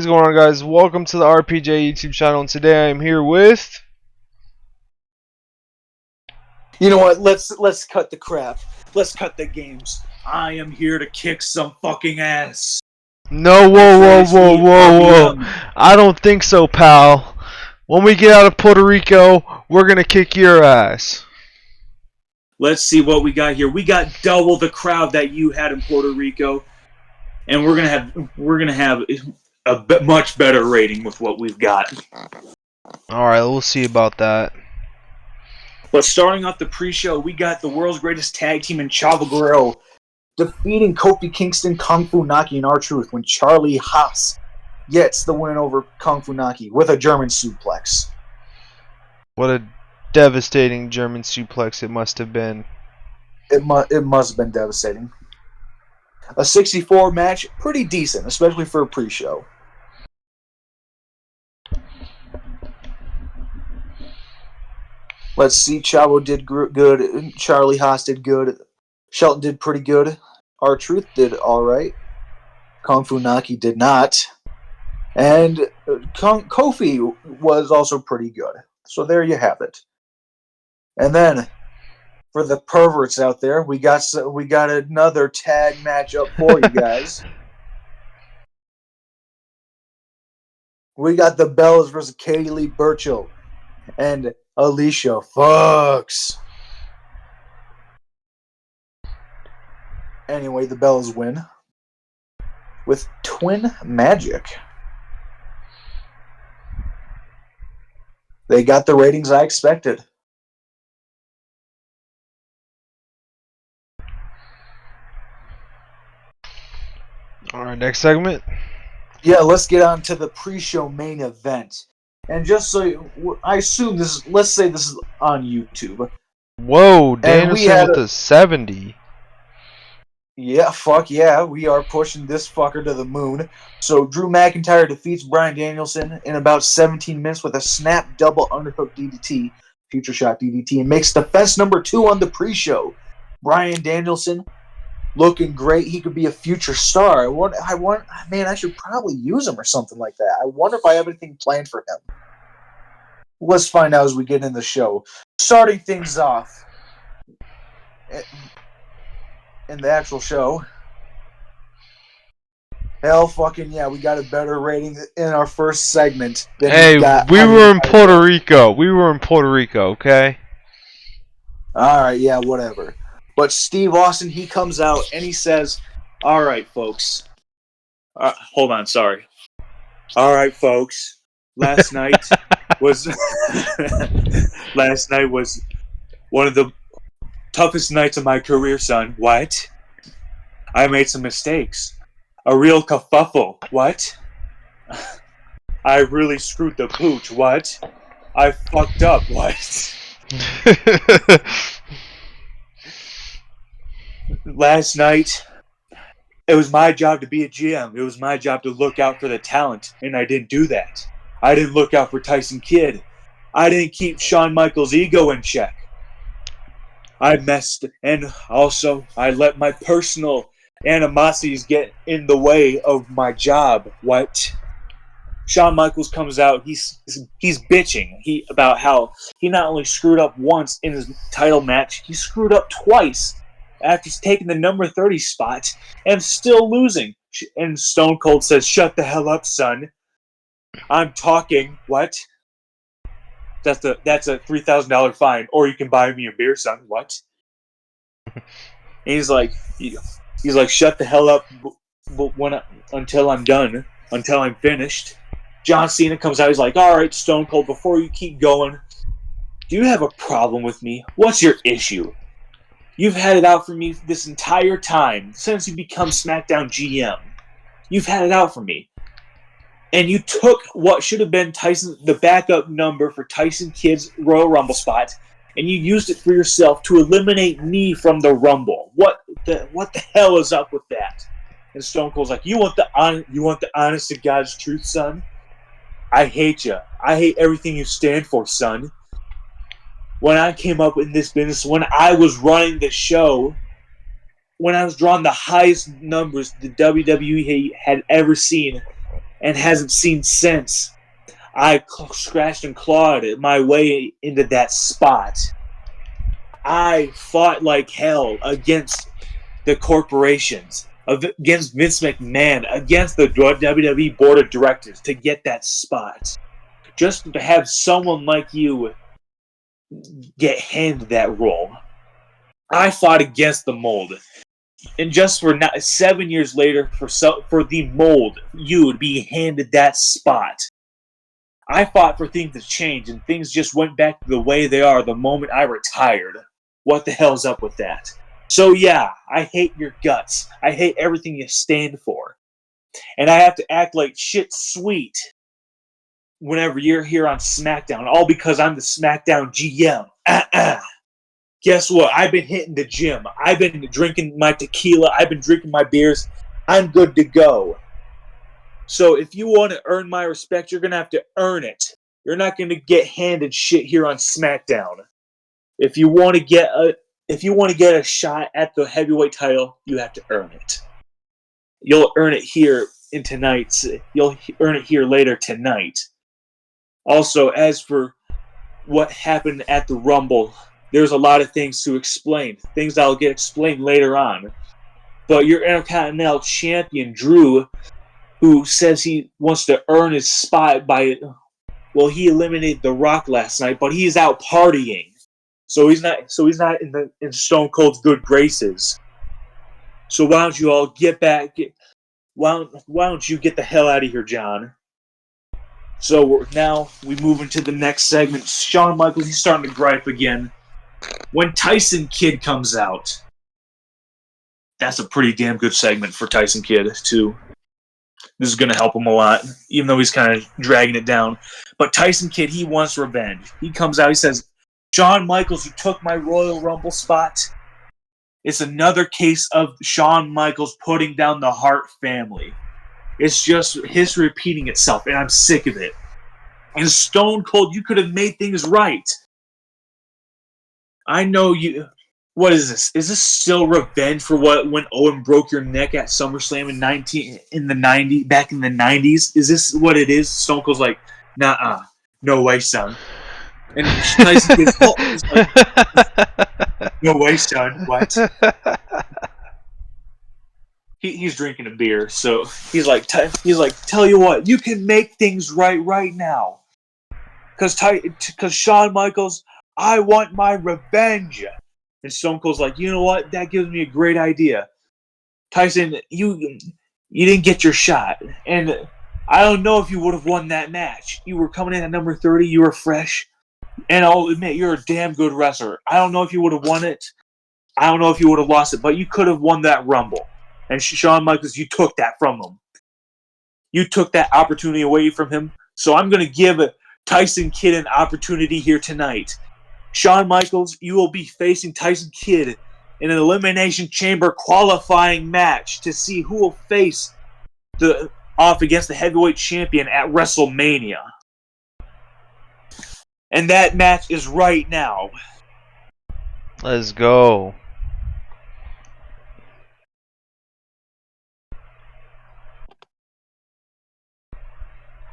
What is going on, guys? Welcome to the RPJ YouTube channel, and today I am here with... You know what? Let's cut the crap. Let's cut the games. I am here to kick some fucking ass. No, whoa. I don't think so, pal. When we get out of Puerto Rico, we're gonna kick your ass. Let's see what we got here. We got double the crowd that you had in Puerto Rico, and we're gonna have a much better rating with what we've got. Alright, we'll see about that. But starting off the pre-show, we got the world's greatest tag team in Chavo Guerrero defeating Kofi Kingston, Kung Fu Naki, and R-Truth when Charlie Haas gets the win over Kung Fu Naki with a German suplex. What a devastating German suplex it must have been. It must have been devastating. A 64 match, pretty decent, especially for a pre-show. Let's see, Chavo did good, Charlie Haas did good, Shelton did pretty good, R-Truth did alright, Kung Fu Naki did not, and Kofi was also pretty good. So there you have it. And then, for the perverts out there, we got another tag matchup for you guys. We got the Bellas versus Katie Lee Burchill and Alicia Fox. Anyway, the Bellas win with Twin Magic. They got the ratings I expected. Alright, next segment. Yeah, let's get on to the pre-show main event. And just so I assume this is, let's say this is on YouTube. Whoa, Danielson with a 70. Yeah, fuck yeah, we are pushing this fucker to the moon. So Drew McIntyre defeats Bryan Danielson in about 17 minutes with a snap double underhook DDT, future shot DDT, and makes defense number 2 on the pre-show. Bryan Danielson looking great. He could be a future star. Man, I should probably use him or something like that. I wonder if I have anything planned for him. Let's find out as we get in the show. Starting things off in the actual show. Hell fucking yeah, we got a better rating in our first segment than we were in Puerto Rico. We were in Puerto Rico, okay? Alright, yeah, whatever. But Steve Austin, he comes out and he says, "Alright, folks. Hold on, sorry. Alright, folks. Last night was one of the toughest nights of my career, son. What? I made some mistakes. A real kerfuffle. What? I really screwed the pooch. What? I fucked up. What? Last night, it was my job to be a GM. It was my job to look out for the talent, and I didn't do that. I didn't look out for Tyson Kidd. I didn't keep Shawn Michaels' ego in check. I messed, and also I let my personal animosities get in the way of my job. What? Shawn Michaels comes out, he's bitching about how he not only screwed up once in his title match, he screwed up twice after he's taking the number 30 spot and still losing. And Stone Cold says, "Shut the hell up, son. I'm talking." What? That's a $3,000 fine, or you can buy me a beer, son. What? And he's like, "Shut the hell up until I'm done, until I'm finished." John Cena comes out. He's like, "All right, Stone Cold, before you keep going, do you have a problem with me? What's your issue? You've had it out for me this entire time since you become SmackDown GM. You've had it out for me. And you took what should have been the backup number for Tyson Kidd's Royal Rumble spot, and you used it for yourself to eliminate me from the Rumble. What the hell is up with that?" And Stone Cold's like, "You want the honest to God's truth, son? I hate you. I hate everything you stand for, son. When I came up in this business, when I was running the show, when I was drawing the highest numbers the WWE had ever seen, and hasn't seen since. I scratched and clawed my way into that spot. I fought like hell against the corporations, against Vince McMahon, against the WWE board of directors to get that spot. Just to have someone like you get handed that role. I fought against the mold. And just for 7 years later, for the mold, you would be handed that spot. I fought for things to change, and things just went back to the way they are the moment I retired. What the hell's up with that? So yeah, I hate your guts. I hate everything you stand for. And I have to act like shit sweet whenever you're here on SmackDown, all because I'm the SmackDown GM. Guess what? I've been hitting the gym. I've been drinking my tequila. I've been drinking my beers. I'm good to go. So if you want to earn my respect, you're going to have to earn it. You're not going to get handed shit here on SmackDown. If you want to get a shot at the heavyweight title, you have to earn it. You'll earn it here in tonight's. You'll earn it here later tonight. Also, as for what happened at the Rumble, there's a lot of things to explain. Things that'll get explained later on. But your Intercontinental Champion, Drew, who says he wants to earn his spot well, he eliminated The Rock last night, but he's out partying. So he's not in Stone Cold's good graces. So why don't you all get back? Why don't you get the hell out of here, John? So now we move into the next segment. Shawn Michaels, he's starting to gripe again. When Tyson Kidd comes out, that's a pretty damn good segment for Tyson Kidd, too. This is going to help him a lot, even though he's kind of dragging it down. But Tyson Kidd, he wants revenge. He comes out, he says, Shawn Michaels, you took my Royal Rumble spot. It's another case of Shawn Michaels putting down the Hart family. It's just history repeating itself, and I'm sick of it. And Stone Cold, you could have made things right. I know you... What is this? Is this still revenge for when Owen broke your neck at SummerSlam back in the 90s? Is this what it is? Stone Cold's like, nah, no way, son. And Tyson gets like, no way, son. What? He's drinking a beer, so he's like, tell you what, you can make things right now, because Shawn Michaels, I want my revenge. And Stone Cold's like, you know what? That gives me a great idea. Tyson, you didn't get your shot. And I don't know if you would have won that match. You were coming in at number 30. You were fresh. And I'll admit, you're a damn good wrestler. I don't know if you would have won it. I don't know if you would have lost it. But you could have won that Rumble. And Shawn Michaels, you took that from him. You took that opportunity away from him. So I'm going to give Tyson Kidd an opportunity here tonight. Shawn Michaels, you will be facing Tyson Kidd in an Elimination Chamber qualifying match to see who will face off against the heavyweight champion at WrestleMania. And that match is right now. Let's go.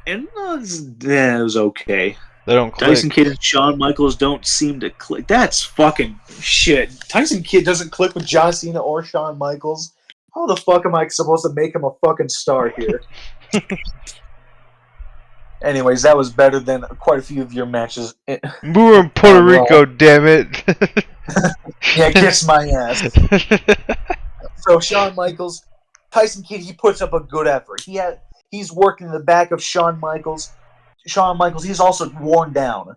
And it was okay. They don't click. Tyson Kidd and Shawn Michaels don't seem to click. That's fucking shit. Tyson Kidd doesn't click with John Cena or Shawn Michaels. How the fuck am I supposed to make him a fucking star here? Anyways, that was better than quite a few of your matches. We were in Puerto Rico, damn it. Yeah, kiss my ass. So Shawn Michaels, Tyson Kidd, he puts up a good effort. He's working in the back of Shawn Michaels. Shawn Michaels, he's also worn down.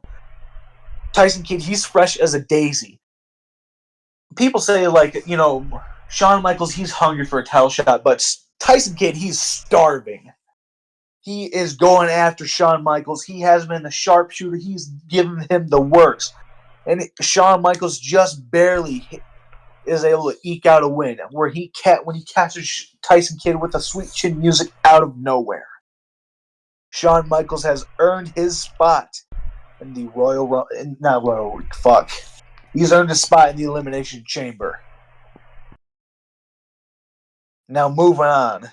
Tyson Kidd, he's fresh as a daisy. People say, like, you know, Shawn Michaels, he's hungry for a title shot, but Tyson Kidd, he's starving. He is going after Shawn Michaels. He has been the sharpshooter. He's given him the works. And Shawn Michaels just barely is able to eke out a win, when he catches Tyson Kidd with the sweet chin music out of nowhere. Shawn Michaels has earned his spot in the He's earned his spot in the Elimination Chamber. Now moving on.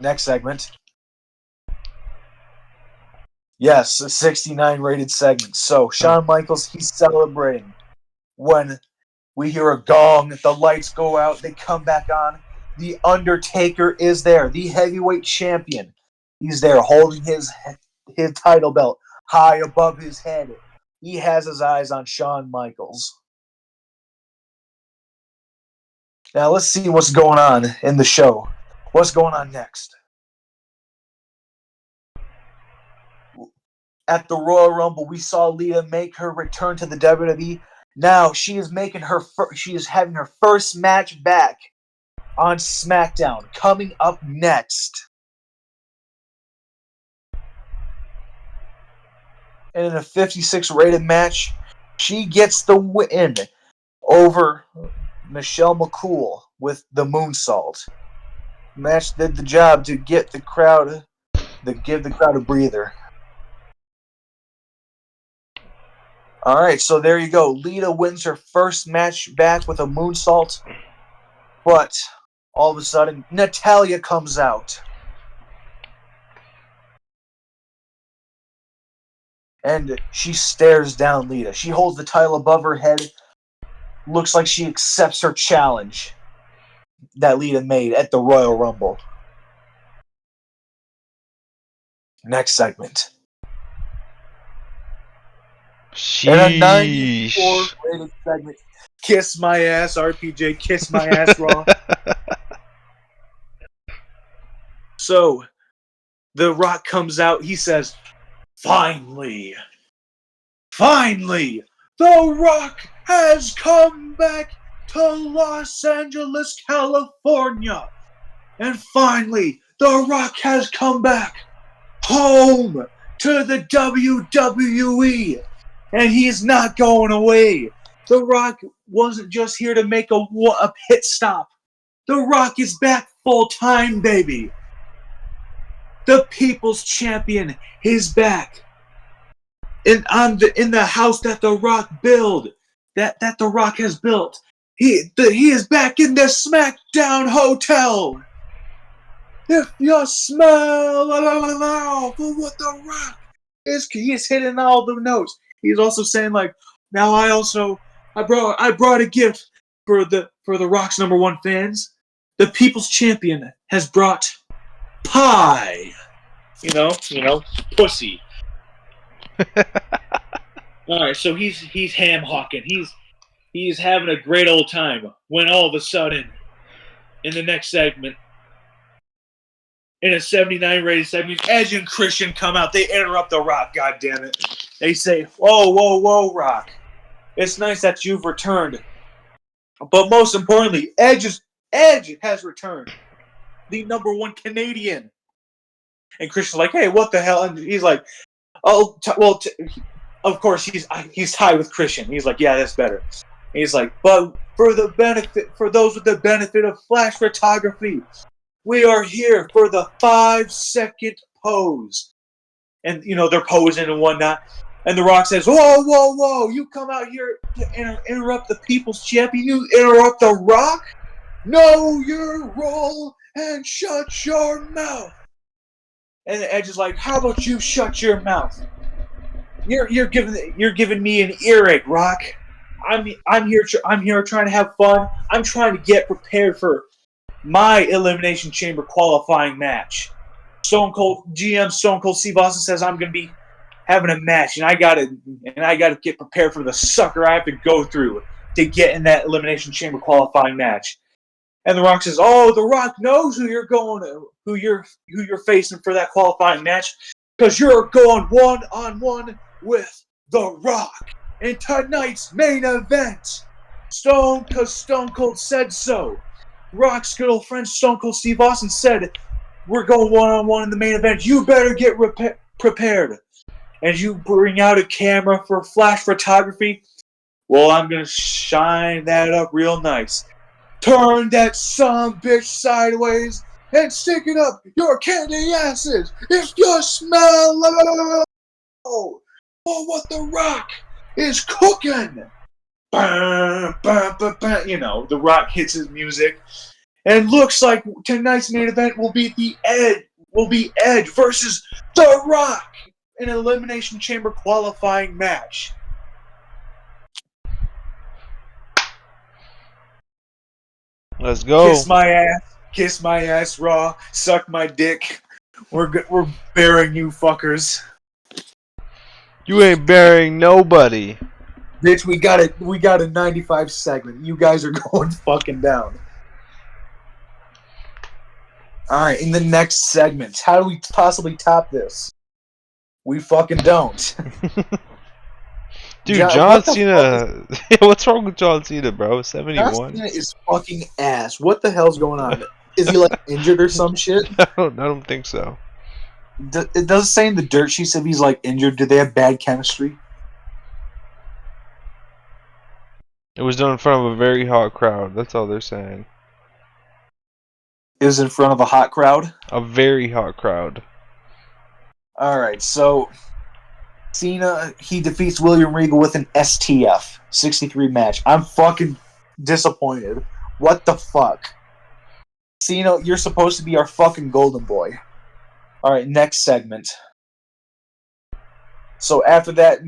Next segment. Yes, a 69 rated segment. So, Shawn Michaels, he's celebrating. When we hear a gong, the lights go out, they come back on. The Undertaker is there, the heavyweight champion. He's there holding his title belt high above his head. He has his eyes on Shawn Michaels. Now let's see what's going on in the show. What's going on next? At the Royal Rumble, we saw Lita make her return to the WWE. Now she is having her first match back on SmackDown. Coming up next. And in a 56 rated match, she gets the win over Michelle McCool with the moonsault. Match did the job to get the crowd, give the crowd a breather. All right, so there you go. Lita wins her first match back with a moonsault, but all of a sudden, Natalya comes out. And she stares down Lita. She holds the title above her head. Looks like she accepts her challenge that Lita made at the Royal Rumble. Next segment. And a 94 rated segment. Kiss my ass, RPJ. Kiss my ass, Raw. So, The Rock comes out. He says, Finally, The Rock has come back to Los Angeles, California. And finally, The Rock has come back home to the WWE. And he's not going away. The Rock wasn't just here to make a pit stop. The Rock is back full time, baby. The People's Champion is back. And in the house that The Rock that The Rock has built. He is back in the SmackDown hotel. If you smell for what The Rock is, he is hitting all the notes. He's also saying like, now I brought a gift for the Rock's #1 fans. The People's Champion has brought pie. You know, pussy. All right, so he's ham hawking. He's having a great old time when all of a sudden, in the next segment, in a 79 rated segment, Edge and Christian come out. They interrupt The Rock. God damn it! They say, "Whoa, Rock! It's nice that you've returned, but most importantly, Edge has returned, the #1 Canadian." And Christian's like, "Hey, what the hell?" And he's like, "Oh, of course he's tied with Christian." He's like, "Yeah, that's better." And he's like, "But for those with the benefit of flash photography, we are here for the 5-second pose." And they're posing and whatnot. And The Rock says, "Whoa! You come out here to interrupt the People's Champion? You interrupt The Rock? Know your role and shut your mouth." And Edge is like, "How about you shut your mouth? You're giving me an earache, Rock. I'm here trying to have fun. I'm trying to get prepared for my Elimination Chamber qualifying match. Stone Cold Steve Austin says I'm gonna be having a match, and I gotta get prepared for the sucker I have to go through to get in that Elimination Chamber qualifying match." And The Rock says, "Oh, The Rock knows who you're facing for that qualifying match, because you're going 1-on-1 with The Rock in tonight's main event. Because Stone Cold said so. Rock's good old friend Stone Cold Steve Austin said, we're going 1-on-1 in the main event. You better get prepared. And you bring out a camera for flash photography. Well, I'm going to shine that up real nice. Turn that son bitch sideways and stick it up your candy asses if you smell what The Rock is cooking." The Rock hits his music, And looks like tonight's main event will be Edge versus The Rock in an Elimination Chamber qualifying match. Let's go. Kiss my ass, Raw. Suck my dick. We're burying you fuckers. You ain't burying nobody. Bitch, we got a 95 segment. You guys are going fucking down. Alright, in the next segment, how do we possibly top this? We fucking don't. Dude, John Cena. What's wrong with John Cena, bro? 71. John Cena is fucking ass. What the hell's going on? Is he like injured or some shit? I don't think so. It does say in the dirt sheets if he's like injured. Did they have bad chemistry? It was done in front of a very hot crowd. That's all they're saying. It was in front of a hot crowd? A very hot crowd. Alright, so Cena, he defeats William Regal with an STF 63 match. I'm fucking disappointed. What the fuck? Cena, you're supposed to be our fucking golden boy. Alright, next segment. So after that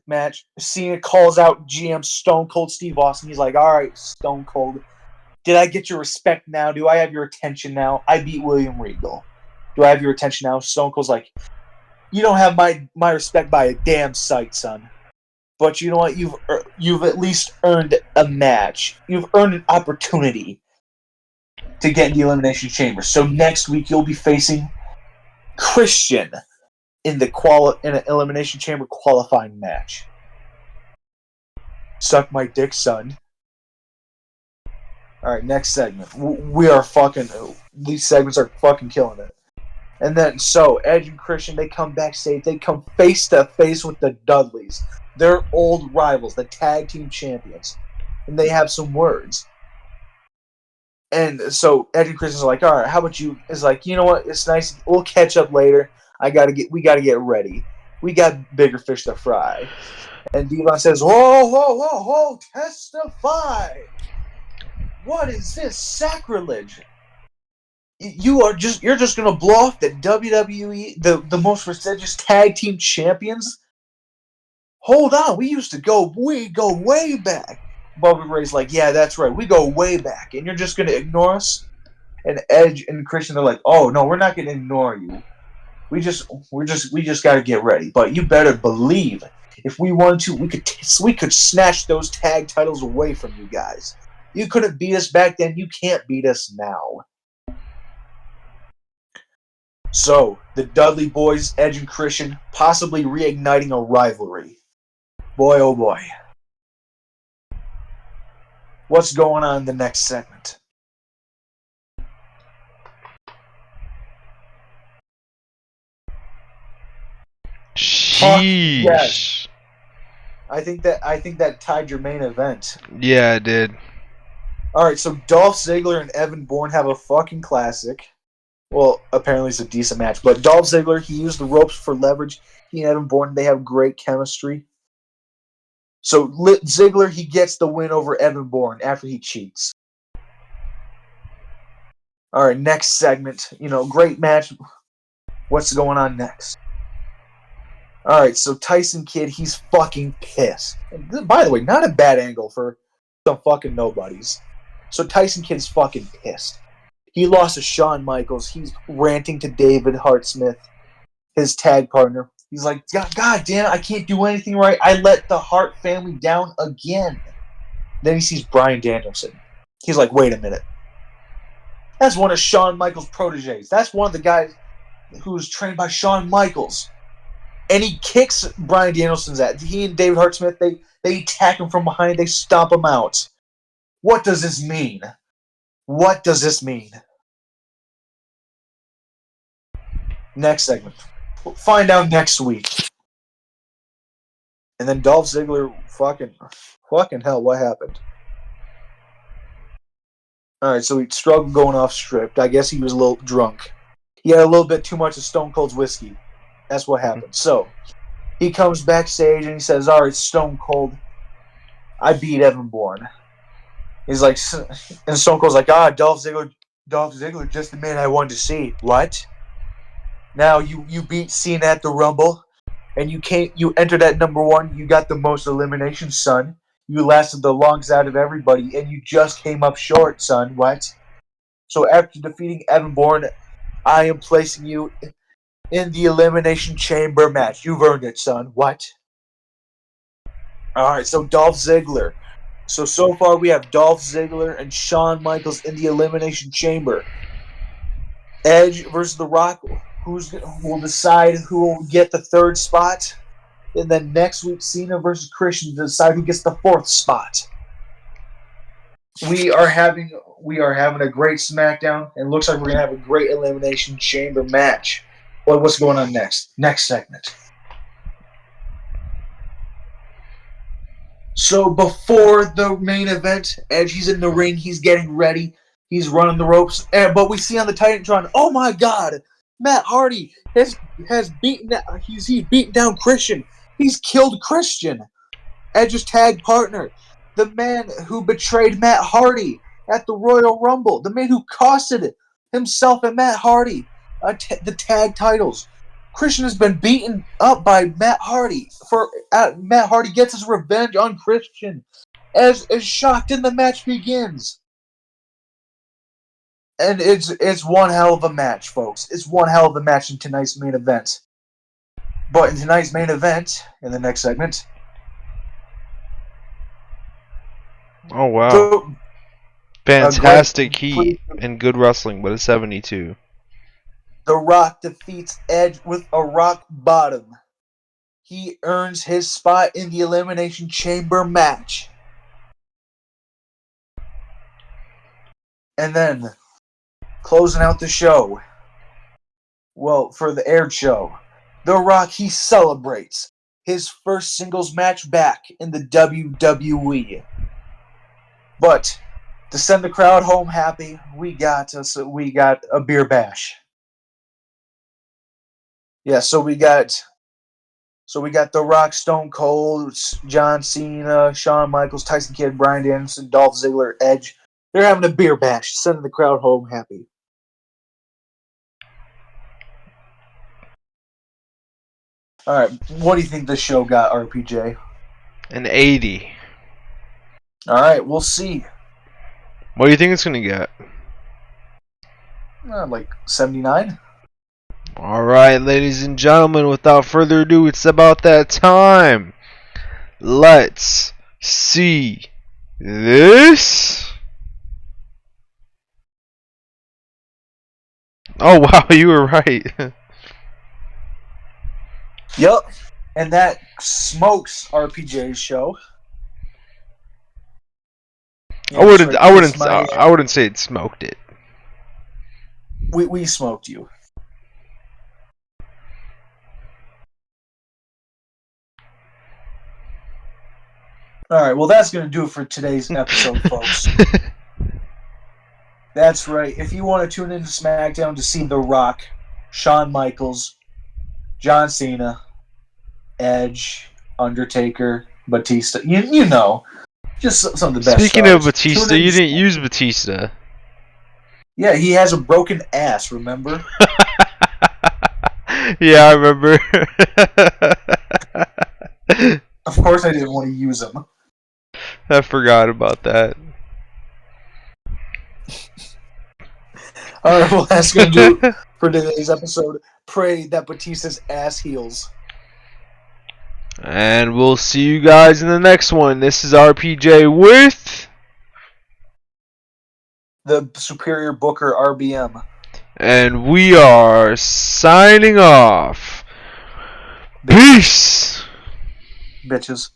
match, Cena calls out GM Stone Cold Steve Austin. He's like, alright, Stone Cold, did I get your respect now? Do I have your attention now? I beat William Regal. Do I have your attention now? Stone Cold's like, you don't have my respect by a damn sight, son. But you know what? You've at least earned a match. You've earned an opportunity to get in the Elimination Chamber. So next week you'll be facing Christian in an Elimination Chamber qualifying match. Suck my dick, son. Alright, next segment. We are fucking... These segments are fucking killing it. And then, so, Edge and Christian, they come backstage. They come face-to-face with the Dudleys. They're old rivals, the tag team champions. And they have some words. And so, Edge and Christian's like, alright, how about you... It's like, you know what? It's nice. We'll catch up later. We gotta get ready. We got bigger fish to fry. And Devon says, whoa, testify! What is this sacrilege? You're just gonna blow off the WWE, the most prestigious tag team champions? Hold on, we go way back. Bubba Ray's like, yeah, that's right, we go way back, and you're just gonna ignore us? And Edge and Christian are like, oh no, we're not gonna ignore you. We just gotta get ready. But you better believe, if we wanted to, we could snatch those tag titles away from you guys. You couldn't beat us back then, you can't beat us now. So, the Dudley Boys, Edge and Christian, possibly reigniting a rivalry. Boy, oh boy. What's going on in the next segment? Sheesh. Yes. I think that tied your main event. Yeah, it did. Alright, so Dolph Ziggler and Evan Bourne have a fucking classic. Well, apparently it's a decent match. But Dolph Ziggler, he used the ropes for leverage. He and Evan Bourne, they have great chemistry. So Ziggler, he gets the win over Evan Bourne after he cheats. Alright, next segment. Great match. What's going on next? Alright, so Tyson Kidd, he's fucking pissed. And by the way, not a bad angle for some fucking nobodies. So Tyson Kidd's fucking pissed. He lost to Shawn Michaels. He's ranting to David Hartsmith, his tag partner. He's like, God damn it, I can't do anything right. I let the Hart family down again. Then he sees Bryan Danielson. He's like, wait a minute. That's one of Shawn Michaels' proteges. That's one of the guys who was trained by Shawn Michaels. And he kicks Bryan Danielson's ass. He and David Hartsmith, they attack him from behind. They stomp him out. What does this mean? What does this mean? Next segment. We'll find out next week. And then Dolph Ziggler, fucking hell, what happened? Alright, so he struggled going off script. I guess he was a little drunk. He had a little bit too much of Stone Cold's whiskey. That's what happened. So, he comes backstage and he says, alright, Stone Cold, I beat Evan Bourne. He's like, and Stone Cold's like, Dolph Ziggler, Dolph Ziggler, just the man I wanted to see. What? Now you beat Cena at the Rumble, and you entered at number 1. You got the most eliminations, son. You lasted the longest out of everybody, and you just came up short, son. What? So after defeating Evan Bourne, I am placing you in the Elimination Chamber match. You've earned it, son. What? All right, so Dolph Ziggler. So far we have Dolph Ziggler and Shawn Michaels in the Elimination Chamber. Edge versus The Rock. Who will decide who will get the 3rd spot? And then next week, Cena versus Christian to decide who gets the 4th spot. We are having a great SmackDown, and it looks like we're gonna have a great Elimination Chamber match. What's going on next? Next segment. So before the main event, Edge, he's in the ring, he's getting ready, he's running the ropes, but we see on the Titantron, oh my God, Matt Hardy has beaten down Christian. He's killed Christian. Edge's tag partner, the man who betrayed Matt Hardy at the Royal Rumble, the man who costed himself and Matt Hardy the tag titles. Christian has been beaten up by Matt Hardy. Matt Hardy gets his revenge on Christian as shocked and the match begins. And it's one hell of a match, folks. It's one hell of a match in tonight's main event. But in tonight's main event, in the next segment... Oh, wow. Fantastic heat and good wrestling, but a 72. The Rock defeats Edge with a rock bottom. He earns his spot in the Elimination Chamber match. And then, closing out the show, well, for the aired show, The Rock, he celebrates his first singles match back in the WWE. But to send the crowd home happy, we got a beer bash. Yeah, so we got The Rock, Stone Cold, John Cena, Shawn Michaels, Tyson Kidd, Bryan Danielson, Dolph Ziggler, Edge. They're having a beer bash, sending the crowd home happy. All right, what do you think this show got, RPJ? An 80. All right, we'll see. What do you think it's going to get? Like 79. Alright, ladies and gentlemen, without further ado, it's about that time. Let's see this. Oh, wow, you were right. Yep, and that smokes RPJ's show. Yeah, I wouldn't say it smoked it. We smoked you. All right, well, that's going to do it for today's episode, folks. That's right. If you want to tune into SmackDown to see The Rock, Shawn Michaels, John Cena, Edge, Undertaker, Batista, you know, just some of the best Speaking stars. Of Batista, you didn't use Batista. Yeah, he has a broken ass, remember? Yeah, I remember. Of course I didn't want to use him. I forgot about that. Alright, well, that's going to do it for today's episode. Pray that Batista's ass heals. And we'll see you guys in the next one. This is RPJ with the Superior Booker RBM. And we are signing off. Peace! Bitches.